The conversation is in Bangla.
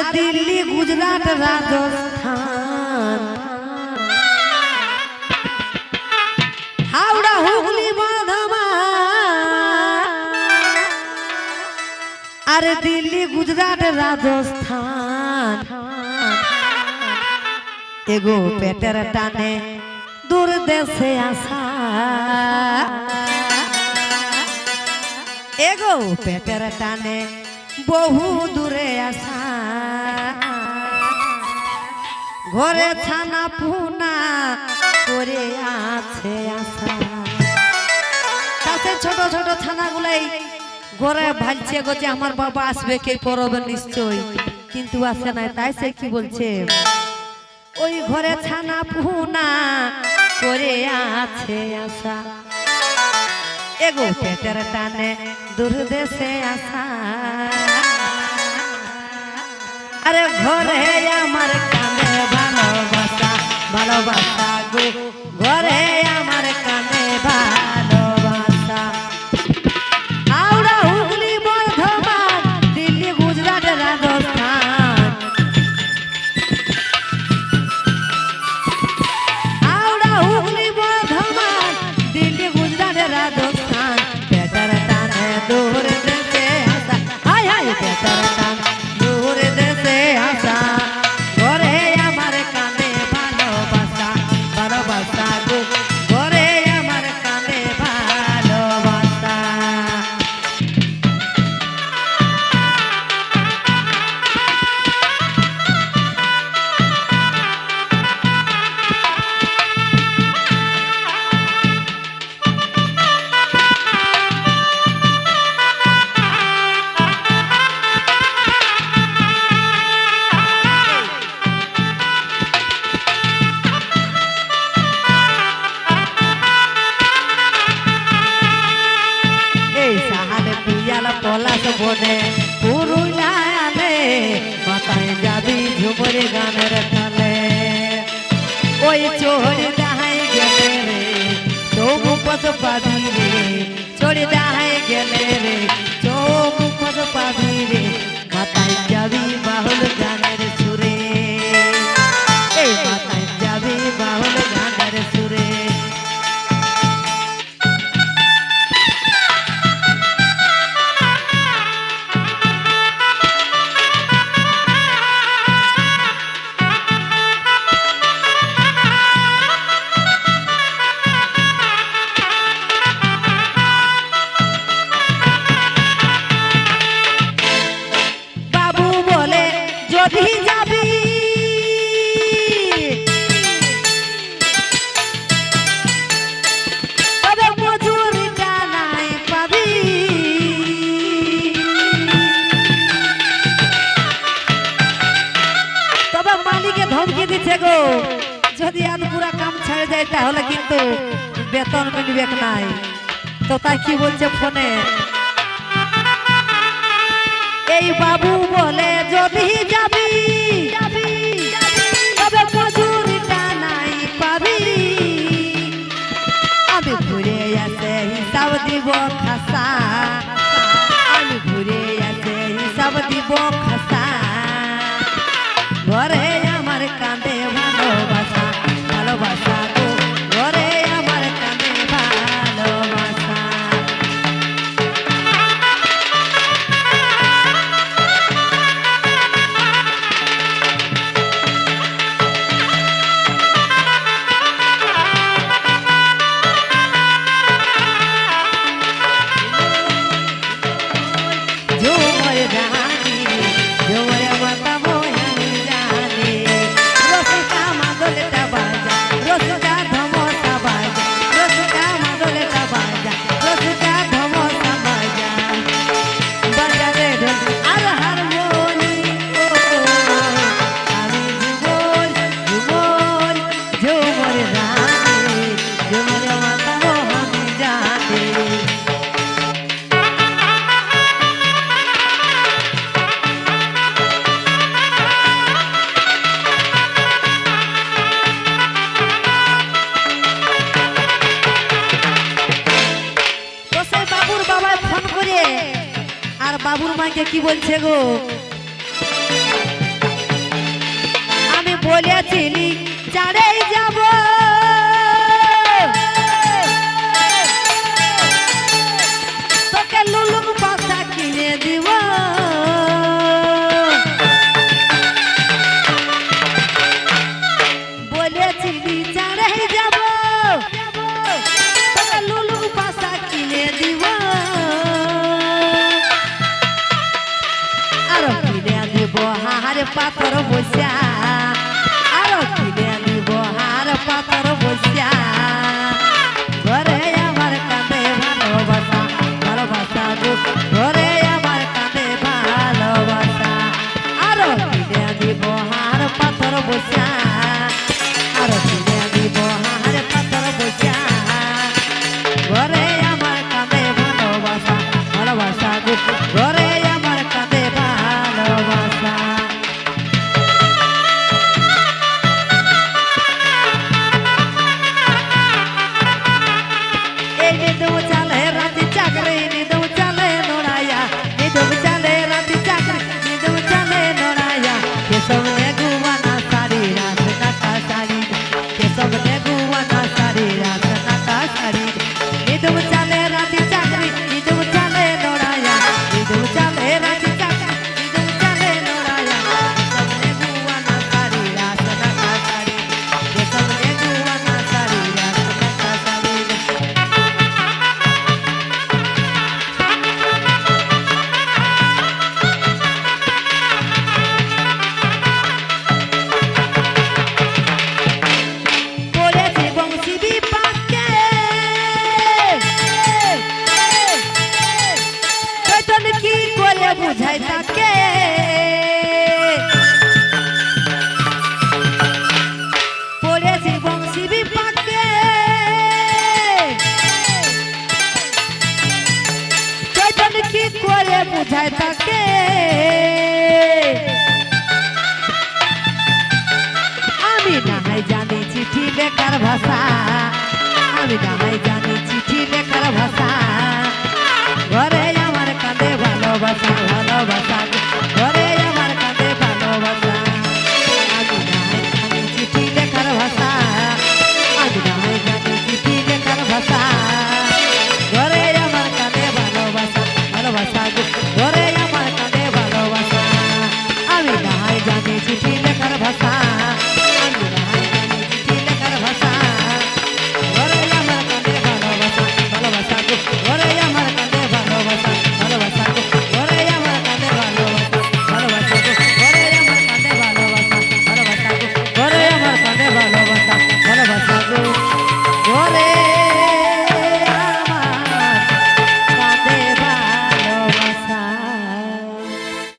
अरे दिल्ली गुजरात राजस्थान हावड़ा हुगली बर्धमान अरे दिल्ली गुजरात राजस्थान एगो पेटर टाने दूर देशे आशा एगो पेटर टाने बहु दूरे आशा घरे छाना पुना करे आछे आशा ताते ছোট ছোট ছানাগুলাই ঘরে ভালছে গো যে আমার বাবা আসবে কে করবে নিশ্চয় কিন্তু আসে না তাই সে কি বলছে ওই ঘরে ছানা পুনা করে আছে আশা एगो पेटर टाने दूर देशे आशा अरे घरे आमार काने भालोबासा भालोबासा गो घरे आमार काने भालोबासा हावड़ा हुगली बर्धमान दिल्ली गुजरात राजस्थान हावड़ा हुगली बर्धमान दिल्ली गुजरात राजस्थान पेटर टाने दूर देशे आशा हाय हाय पेटर टाने दूर देशे आशा घरे आमार काने भालोबासा भालोबासा गो घरे आमार काने भालोबासा পলাশ বনে পুরুলালে মাথায় যাবি ঝুমরে গানের তালে ওই চোরে দাহাই গেলে রে চৌমুখত পাবি রে চোরে দাহাই গেলে রে চৌমুখত পাবি রে মাথায় যাবি বাহুল গানের সুরে এই মাথায় যাবি বাহুল গানের সুরে যদি যাবি তবে মজুরিটা নাই পাবি তবে মালিকে ধমকি দিচ্ছে গো যদি আজ পুরা কাম ছেড়ে যায় তাহলে কিন্তু বেতন মিলবে নাই তো তাই কি বলছে ফোনে এই বাবু বলে যদি যাবি তবে মজুরিটা নাই পাবি আমি ঘুরে আসে হিসাব দিব খাসা আমি ঘুরে আসে হিসাব দিব খাসা ঘরে আমার কাঁদে ভালোবাসা ভালোবাসা গো ঘরে আমার কাঁদে ভালোবাসা বাবুর মাকে কি বলছে গো বলেছিলি চারেই যাব তোকে লুলুম পাতা কিনে দিব বলেছিলি চারেই যাব তোকে লুলুম পাতা কিনে দিব আরো কিনে দিব হার পাথর বসা আরো কিনে দিব হার পাথর বসা ঘরে আমার কাঁদে ভালোবাসা ভালোবাসা গো ঘরে আমার কাঁদে ভালোবাসা আরো কিনে দিব হার পাথর বসা আরো কিনে দিব হার পাথর বসা ঘরে আমার কাঁদে ভালোবাসা ভালোবাসা গো ঘরে আমার কাঁদে ভালোবাসা এই নিদম চালে রাতি চাকরি নিদম চালে নোড়াইয়া নিদম চালে রাতি চাকরি নিদম চালে নোড়াইয়া কে সবনে গুয়ানা সারি রাত নাকা সারি কে সবনে গুয়ানা সারি রাত নাকা সারি নিদম চালে রাতি চাকরি নিদম চালে নোড়াইয়া নিদম চালে রাতি চাকরি নিদম চালে নোড়াইয়া কে সবনে গুয়ানা সারি রাত নাকা সারি কে সবনে গুয়ানা সারি রাত নাকা সারি বলেছি বংশী বিপাকে চৈতন কি করে বুঝাই তাকে বলেছি বংশী বিপাকে চৈতন কি করে বুঝাই তাকে আমি না হয় জানি চিঠি লেখার ভাষা আমি না হয়